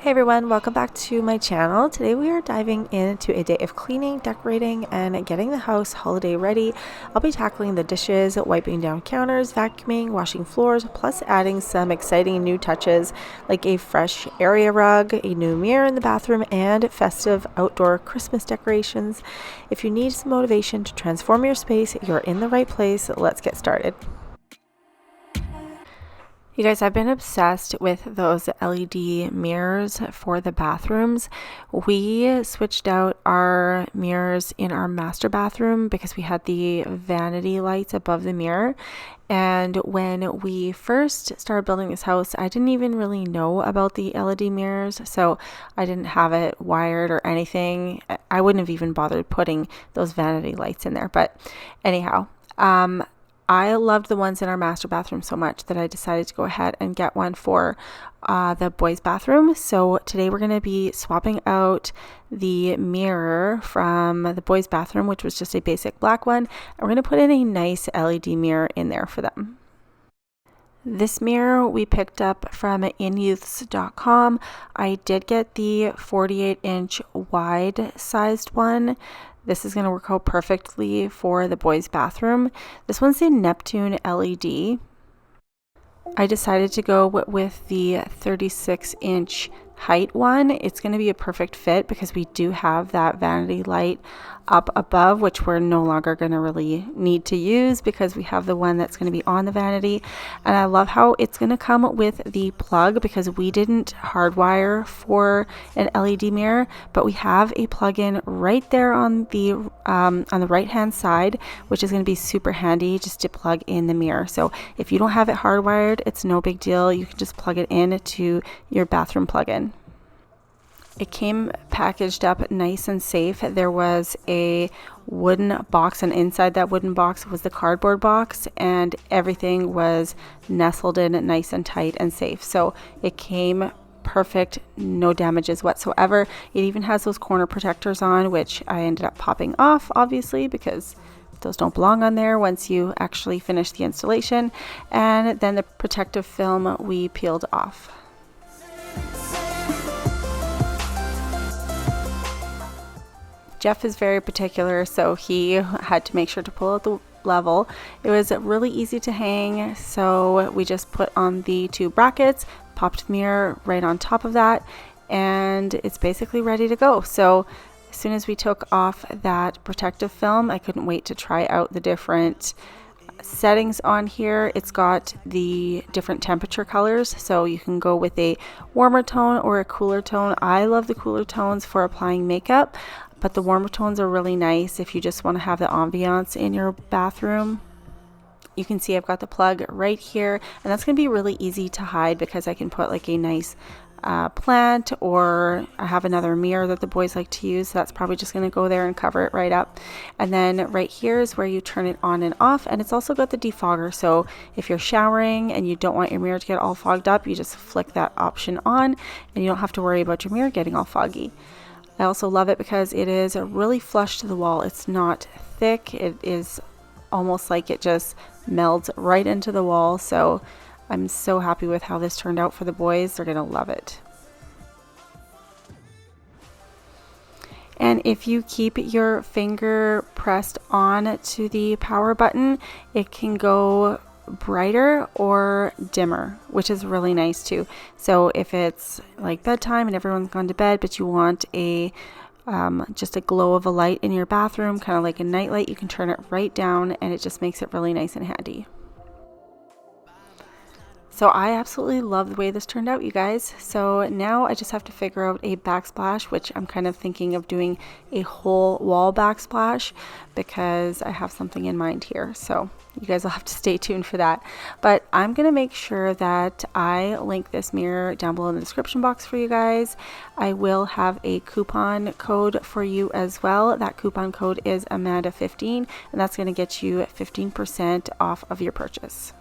Hey everyone, welcome back to my channel. Today we are diving into a day of cleaning, decorating, and getting the house holiday ready. I'll be tackling the dishes, wiping down counters, vacuuming, washing floors, plus adding some exciting new touches like a fresh area rug, a new mirror in the bathroom, and festive outdoor Christmas decorations. If you need some motivation to transform your space, you're in the right place. Let's get started. You guys, I've been obsessed with those LED mirrors for the bathrooms. We switched out our mirrors in our master bathroom because we had the vanity lights above the mirror. And when we first started building this house, I didn't even really know about the LED mirrors, so I didn't have it wired or anything. I wouldn't have even bothered putting those vanity lights in there. But anyhow, I loved the ones in our master bathroom so much that I decided to go ahead and get one for the boys' bathroom. So today we're going to be swapping out the mirror from the boys' bathroom, which was just a basic black one, and we're going to put in a nice LED mirror in there for them. This mirror we picked up from Inyouths.com. I did get the 48-inch wide sized one. This is going to work out perfectly for the boys' bathroom. This one's a Neptune LED. I decided to go with the 36-inch height one. It's going to be a perfect fit because we do have that vanity light up above, which we're no longer going to really need to use because we have the one that's going to be on the vanity. And I love how it's going to come with the plug because we didn't hardwire for an LED mirror, but we have a plug-in right there on the right hand side, which is going to be super handy just to plug in the mirror. So if you don't have it hardwired, it's no big deal. You can just plug it in to your bathroom plug-in. It came packaged up nice and safe. There was a wooden box, and inside that wooden box was the cardboard box, and everything was nestled in nice and tight and safe. So it came perfect, no damages whatsoever. It even has those corner protectors on, which I ended up popping off, obviously, because those don't belong on there once you actually finish the installation. And then the protective film we peeled off. Jeff is very particular, so he had to make sure to pull out the level. It was really easy to hang, so we just put on the two brackets, popped the mirror right on top of that, and it's basically ready to go. So as soon as we took off that protective film, I couldn't wait to try out the different settings on here. It's got the different temperature colors, so you can go with a warmer tone or a cooler tone. I love the cooler tones for applying makeup, but the warmer tones are really nice if you just want to have the ambiance in your bathroom. You can see I've got the plug right here, and that's going to be really easy to hide because I can put like a nice plant, or I have another mirror that the boys like to use, so that's probably just going to go there and cover it right up. And then right here is where you turn it on and off, and it's also got the defogger, so if you're showering and you don't want your mirror to get all fogged up, you just flick that option on and you don't have to worry about your mirror getting all foggy. I also love it because it is really flush to the wall. It's not thick. It is almost like it just melds right into the wall. So I'm so happy with how this turned out for the boys. They're going to love it. And if you keep your finger pressed on to the power button, it can go brighter or dimmer, which is really nice too. So if it's like bedtime and everyone's gone to bed, but you want a just a glow of a light in your bathroom, kind of like a night light, you can turn it right down and it just makes it really nice and handy. So I absolutely love the way this turned out, you guys. So now I just have to figure out a backsplash, which I'm kind of thinking of doing a whole wall backsplash because I have something in mind here. So you guys will have to stay tuned for that. But I'm going to make sure that I link this mirror down below in the description box for you guys. I will have a coupon code for you as well. That coupon code is Amanda15, and that's going to get you 15% off of your purchase.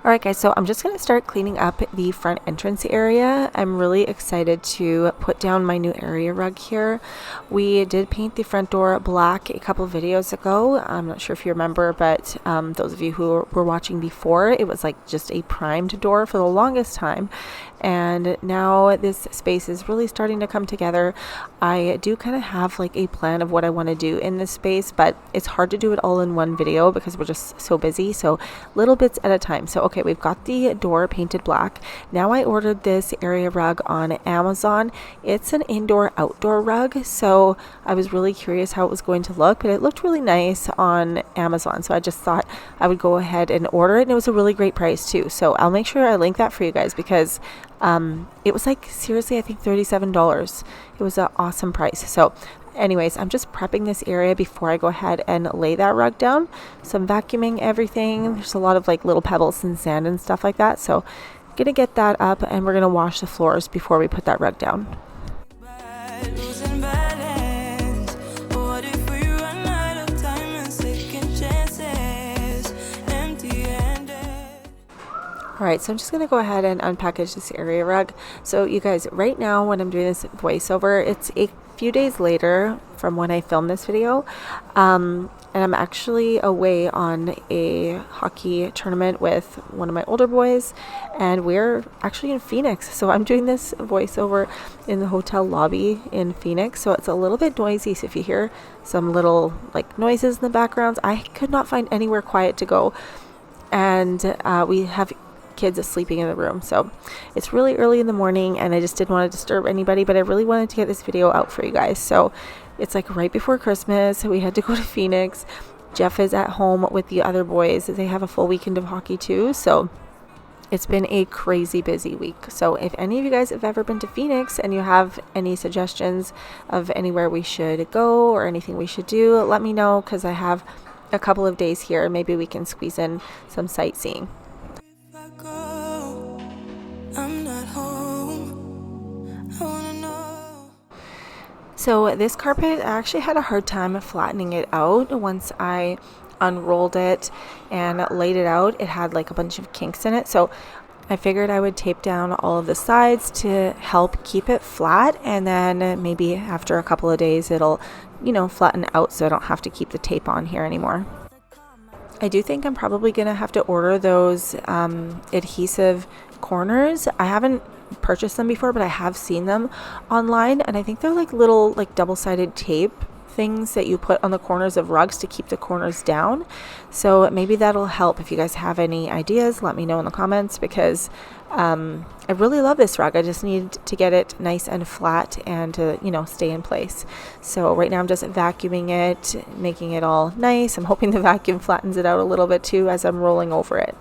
Alright guys, so I'm just going to start cleaning up the front entrance area. I'm really excited to put down my new area rug here. We did paint the front door black a couple of videos ago. I'm not sure if you remember, but those of you who were watching before, it was like just a primed door for the longest time. And now this space is really starting to come together. I do kind of have like a plan of what I want to do in this space, but it's hard to do it all in one video because we're just so busy. So little bits at a time. So okay, we've got the door painted black. Now I ordered this area rug on Amazon. It's an indoor outdoor rug. So I was really curious how it was going to look, but it looked really nice on Amazon. So I just thought I would go ahead and order it. And it was a really great price too. So I'll make sure I link that for you guys because it was like seriously, I think $37. It was an awesome price. So anyways, I'm just prepping this area before I go ahead and lay that rug down. So I'm vacuuming everything. There's a lot of like little pebbles and sand and stuff like that. So I'm gonna get that up and we're gonna wash the floors before we put that rug down. Alright, so I'm just going to go ahead and unpackage this area rug. So you guys, right now when I'm doing this voiceover, it's a few days later from when I filmed this video. And I'm actually away on a hockey tournament with one of my older boys. And we're actually in Phoenix. So I'm doing this voiceover in the hotel lobby in Phoenix. So it's a little bit noisy. So if you hear some little like noises in the background, I could not find anywhere quiet to go. And we have kids sleeping in the room, so it's really early in the morning and I just didn't want to disturb anybody, but I really wanted to get this video out for you guys. So it's like right before Christmas, we had to go to Phoenix. Jeff is at home with the other boys. They have a full weekend of hockey too, so it's been a crazy busy week. So if any of you guys have ever been to Phoenix and you have any suggestions of anywhere we should go or anything we should do, let me know because I have a couple of days here. Maybe we can squeeze in some sightseeing. So this carpet, I actually had a hard time flattening it out once I unrolled it and laid it out. It had like a bunch of kinks in it. So I figured I would tape down all of the sides to help keep it flat. And then maybe after a couple of days, it'll, you know, flatten out so I don't have to keep the tape on here anymore. I do think I'm probably going to have to order those adhesive corners. I haven't purchased them before, but I have seen them online, and I think they're like little like double-sided tape things that you put on the corners of rugs to keep the corners down. So maybe that'll help. If you guys have any ideas, let me know in the comments because I really love this rug. I just need to get it nice and flat and to, you know, stay in place. So right now I'm just vacuuming it, making it all nice. I'm hoping the vacuum flattens it out a little bit too as I'm rolling over it.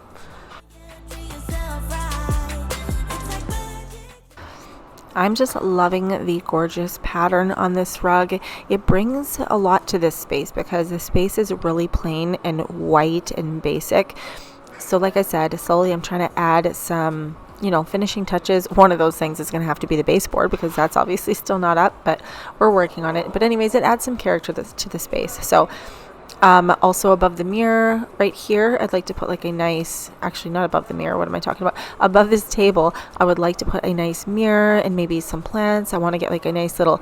I'm just loving the gorgeous pattern on this rug. It brings a lot to this space because the space is really plain and white and basic. So like I said, slowly I'm trying to add some, you know, finishing touches. One of those things is going to have to be the baseboard because that's obviously still not up, but we're working on it. But anyways, it adds some character to the space. So also above the mirror right here, I'd like to put like a nice, actually not above the mirror, what am I talking about? Above this table, I would like to put a nice mirror and maybe some plants. I want to get like a nice little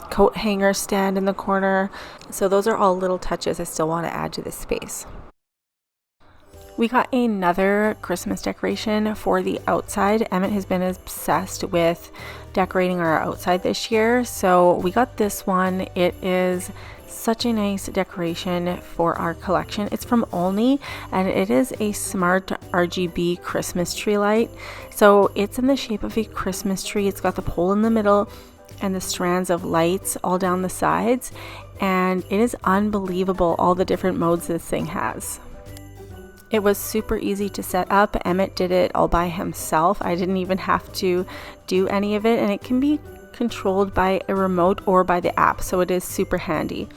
coat hanger stand in the corner. So those are all little touches I still want to add to this space. We got another Christmas decoration for the outside. Emmett has been obsessed with decorating our outside this year. So we got this one. It is such a nice decoration for our collection. It's from Ollny and it is a smart RGB Christmas tree light. So it's in the shape of a Christmas tree. It's got the pole in the middle and the strands of lights all down the sides. And it is unbelievable all the different modes this thing has. It was super easy to set up. Emmett did it all by himself. I didn't even have to do any of it, and it can be controlled by a remote or by the app, so it is super handy.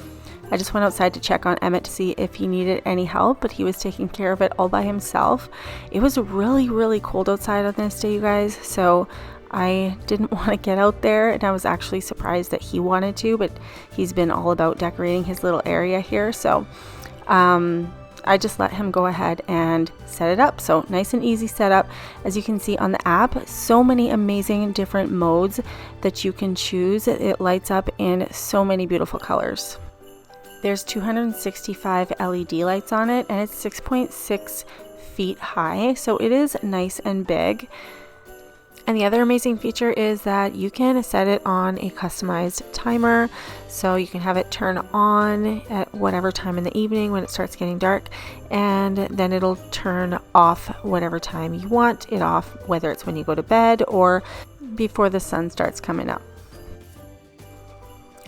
I just went outside to check on Emmett to see if he needed any help, but he was taking care of it all by himself. It was really cold outside on this day, you guys, so I didn't want to get out there, and I was actually surprised that he wanted to, but he's been all about decorating his little area here. So I just let him go ahead and set it up. So nice and easy setup. As you can see on the app, so many amazing different modes that you can choose. It lights up in so many beautiful colors. There's 265 LED lights on it, and it's 6.6 feet high, so it is nice and big. And the other amazing feature is that you can set it on a customized timer, so you can have it turn on at whatever time in the evening when it starts getting dark, and then it'll turn off whatever time you want it off, whether it's when you go to bed or before the sun starts coming up.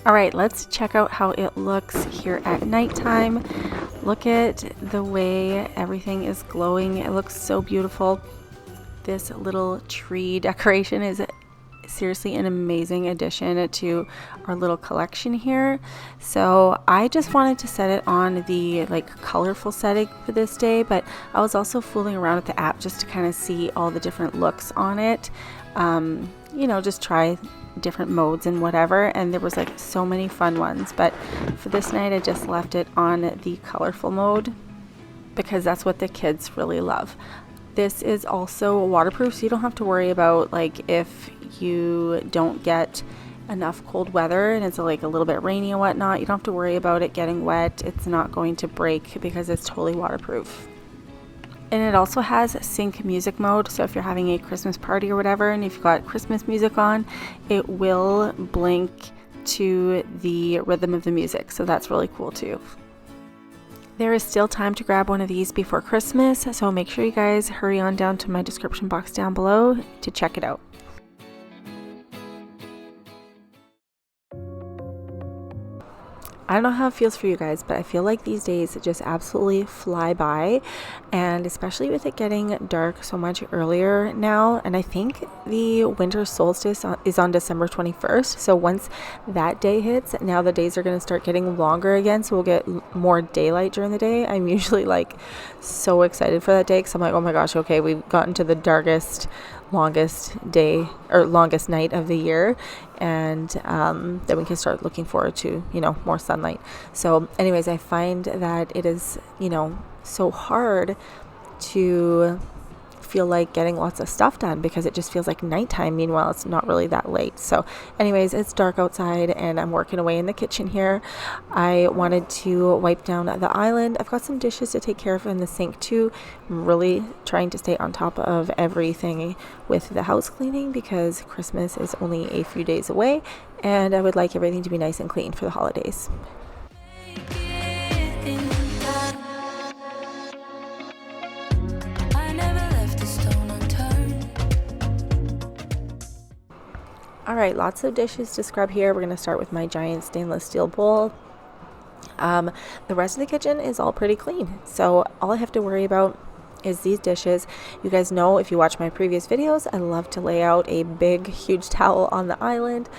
All right, let's check out how it looks here at nighttime. Look at the way everything is glowing. It looks so beautiful. This little tree decoration is seriously an amazing addition to our little collection here. So I just wanted to set it on the colorful setting for this day, but I was also fooling around with the app just to kind of see all the different looks on it. You know, just try different modes and whatever, and there was so many fun ones, but for this night I just left it on the colorful mode because that's what the kids really love. This is also waterproof, so you don't have to worry about if you don't get enough cold weather and it's a little bit rainy and whatnot, you don't have to worry about it getting wet. It's not going to break because it's totally waterproof. And it also has sync music mode, so if you're having a Christmas party or whatever and if you've got Christmas music on, it will blink to the rhythm of the music, so that's really cool too. There is still time to grab one of these before Christmas, so make sure you guys hurry on down to my description box down below to check it out. I don't know how it feels for you guys, but I feel like these days just absolutely fly by, and especially with it getting dark so much earlier now. And I think the winter solstice is on December 21st. So once that day hits, now the days are going to start getting longer again. So we'll get more daylight during the day. I'm usually so excited for that day because I'm like, oh my gosh, okay, we've gotten to the longest day or longest night of the year, and then we can start looking forward to more sunlight. So anyways, I find that it is so hard to feel like getting lots of stuff done because it just feels like nighttime. Meanwhile, it's not really that late. So anyways, it's dark outside and I'm working away in the kitchen here. I wanted to wipe down the island. I've got some dishes to take care of in the sink too. I'm really trying to stay on top of everything with the house cleaning because Christmas is only a few days away and I would like everything to be nice and clean for the holidays. All right, lots of dishes to scrub here. We're going to start with my giant stainless steel bowl. The rest of the kitchen is all pretty clean. So all I have to worry about is these dishes. You guys know, if you watch my previous videos, I love to lay out a big, huge towel on the island.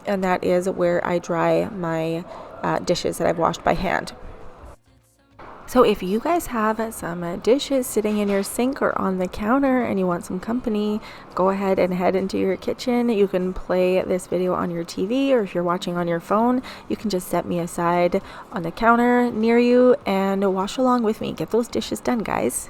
And that is where I dry my dishes that I've washed by hand. So if you guys have some dishes sitting in your sink or on the counter and you want some company, go ahead and head into your kitchen. You can play this video on your TV, or if you're watching on your phone, you can just set me aside on the counter near you and wash along with me. Get those dishes done, guys.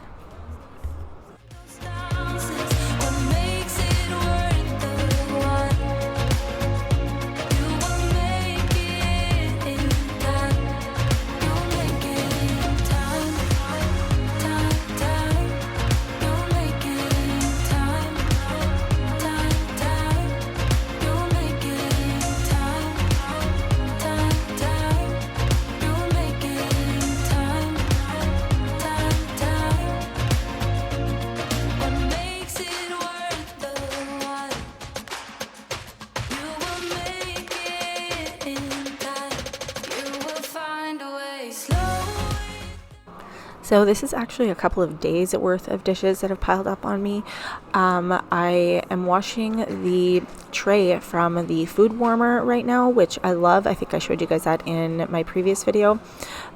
So this is actually a couple of days worth of dishes that have piled up on me. I am washing the tray from the food warmer right now, which I love. I think I showed you guys that in my previous video.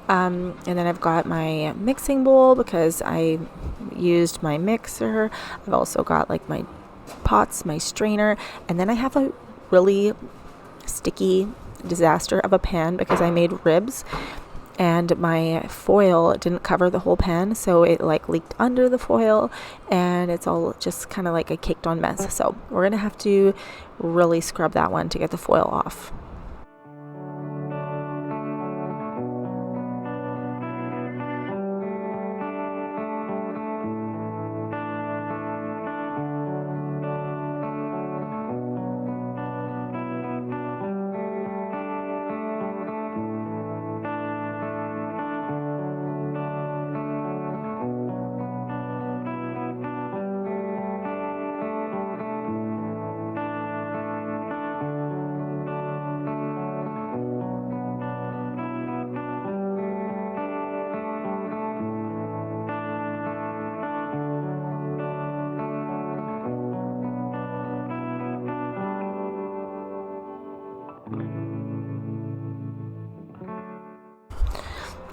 And then I've got my mixing bowl because I used my mixer. I've also got my pots, my strainer, and then I have a really sticky disaster of a pan because I made ribs. and my foil didn't cover the whole pan, so it like leaked under the foil and it's all just kind of like a caked on mess. So we're gonna have to really scrub that one to get the foil off.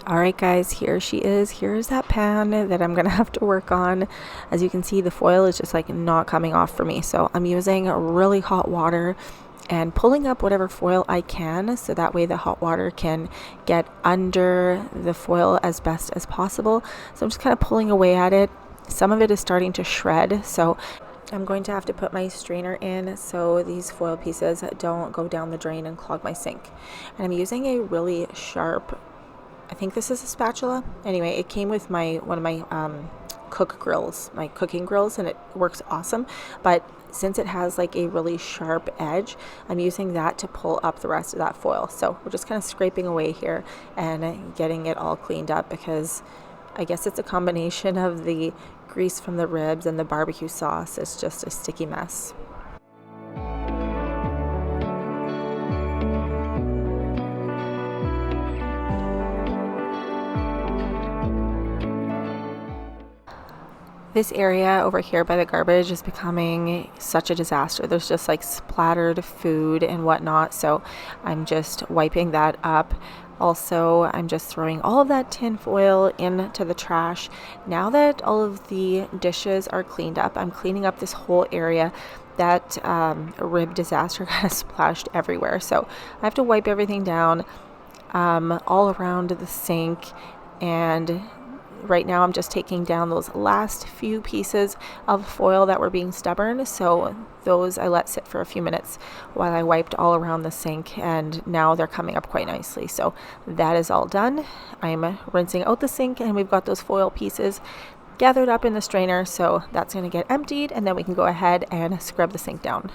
All right, guys, here she is. Here's that pan that I'm gonna have to work on. As you can see, the foil is just like not coming off for me. So I'm using really hot water and pulling up whatever foil I can, so that way the hot water can get under the foil as best as possible. So I'm just kind of pulling away at it. Some of it is starting to shred, so I'm going to have to put my strainer in so these foil pieces don't go down the drain and clog my sink. And I'm using a really sharp, I think this is a spatula. Anyway, it came with one of my cooking grills, and it works awesome. But since it has like a really sharp edge, I'm using that to pull up the rest of that foil. So we're just kind of scraping away here and getting it all cleaned up, because I guess it's a combination of the grease from the ribs and the barbecue sauce. It's just a sticky mess. This area over here by the garbage is becoming such a disaster. There's just like splattered food and whatnot, so I'm just wiping that up. Also, I'm just throwing all of that tin foil into the trash. Now that all of the dishes are cleaned up, I'm cleaning up this whole area. That rib disaster kind of splashed everywhere, so I have to wipe everything down all around the sink. And right now I'm just taking down those last few pieces of foil that were being stubborn. So those I let sit for a few minutes while I wiped all around the sink, and now they're coming up quite nicely. So that is all done. I'm rinsing out the sink, and we've got those foil pieces gathered up in the strainer. So that's going to get emptied, and then we can go ahead and scrub the sink down.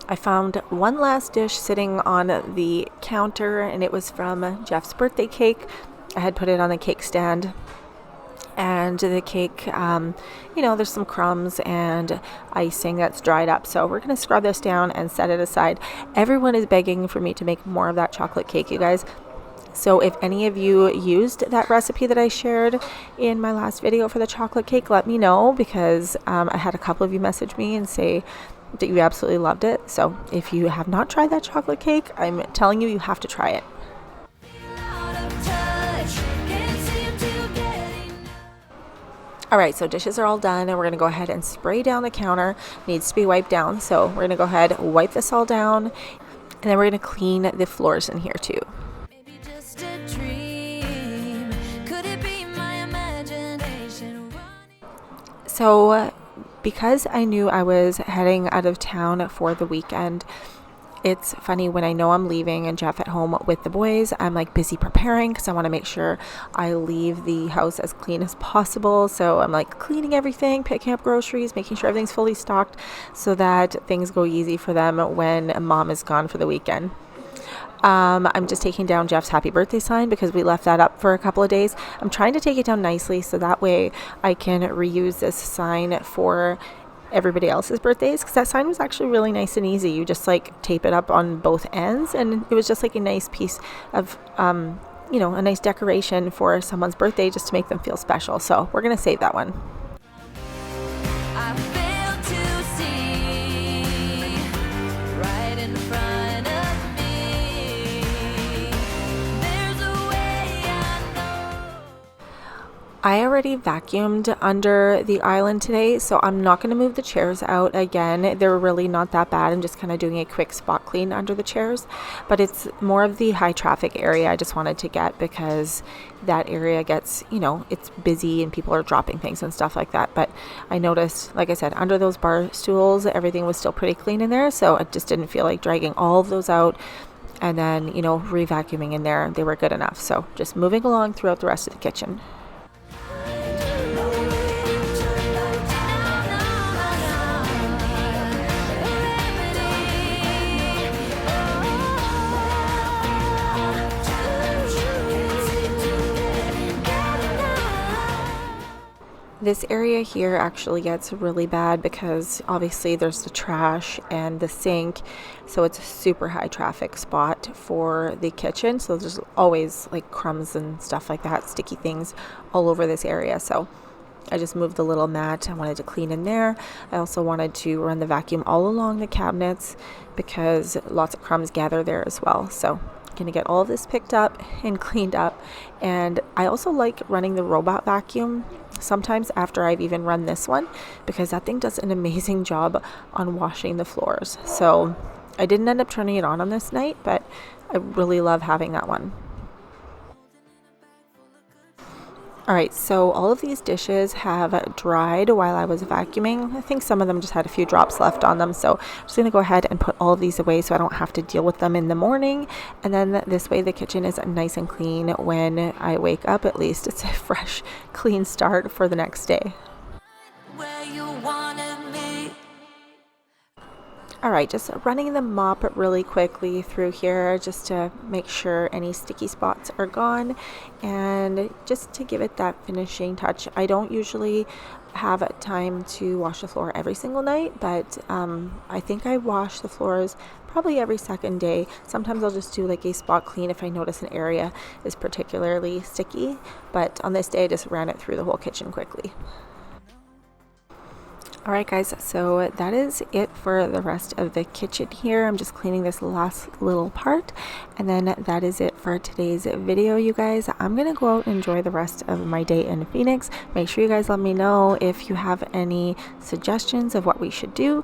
I found one last dish sitting on the counter, and it was from Jeff's birthday cake. I had put it on the cake stand, and the cake, there's some crumbs and icing that's dried up. So we're going to scrub this down and set it aside. Everyone is begging for me to make more of that chocolate cake, you guys. So if any of you used that recipe that I shared in my last video for the chocolate cake, let me know, because I had a couple of you message me and say that you absolutely loved it. So if you have not tried that chocolate cake, I'm telling you, you have to try it. All right, so dishes are all done, and we're gonna go ahead and spray down the counter. Needs to be wiped down, so we're gonna go ahead, wipe this all down, and then we're gonna clean the floors in here too. So because I knew I was heading out of town for the weekend, it's funny, when I know I'm leaving and Jeff at home with the boys, I'm like busy preparing, because I want to make sure I leave the house as clean as possible. So I'm like cleaning everything, picking up groceries, making sure everything's fully stocked, so that things go easy for them when mom is gone for the weekend. I'm just taking down Jeff's happy birthday sign, because we left that up for a couple of days. I'm trying to take it down nicely, so that way I can reuse this sign for everybody else's birthdays, because that sign was actually really nice and easy. You just like tape it up on both ends, and it was just like a nice piece of a nice decoration for someone's birthday, just to make them feel special. So we're gonna save that one. I already vacuumed under the island today, so I'm not going to move the chairs out again. They're really not that bad. I'm just kind of doing a quick spot clean under the chairs, but it's more of the high traffic area I just wanted to get, because that area gets, you know, it's busy and people are dropping things and stuff like that. But I noticed, like I said, under those bar stools, everything was still pretty clean in there, so I just didn't feel like dragging all of those out and then, you know, re-vacuuming in there. They were good enough. So just moving along throughout the rest of the kitchen. This area here actually gets really bad because obviously there's the trash and the sink, so it's a super high traffic spot for the kitchen. So there's always like crumbs and stuff like that, sticky things all over this area. So I just moved the little mat. I wanted to clean in there. I also wanted to run the vacuum all along the cabinets because lots of crumbs gather there as well. So going to get all of this picked up and cleaned up. And I also like running the robot vacuum sometimes after I've even run this one, because that thing does an amazing job on washing the floors. So I didn't end up turning it on this night, but I really love having that one. All right, so all of these dishes have dried while I was vacuuming. I think some of them just had a few drops left on them, so I'm just going to go ahead and put all of these away so I don't have to deal with them in the morning. And then this way the kitchen is nice and clean when I wake up. At least it's a fresh, clean start for the next day. All right, just running the mop really quickly through here just to make sure any sticky spots are gone and just to give it that finishing touch. I don't usually have time to wash the floor every single night, but I think I wash the floors probably every second day. Sometimes I'll just do like a spot clean if I notice an area is particularly sticky, but on this day I just ran it through the whole kitchen quickly. All right, guys, so that is it for the rest of the kitchen here. I'm just cleaning this last little part, and then that is it for today's video, you guys. I'm gonna go out and enjoy the rest of my day in Phoenix. Make sure you guys let me know if you have any suggestions of what we should do.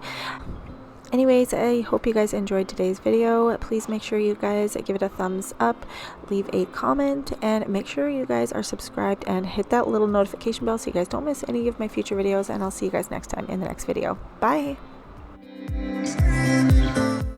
Anyways, I hope you guys enjoyed today's video. Please make sure you guys give it a thumbs up, leave a comment, and make sure you guys are subscribed and hit that little notification bell so you guys don't miss any of my future videos. And I'll see you guys next time in the next video. Bye!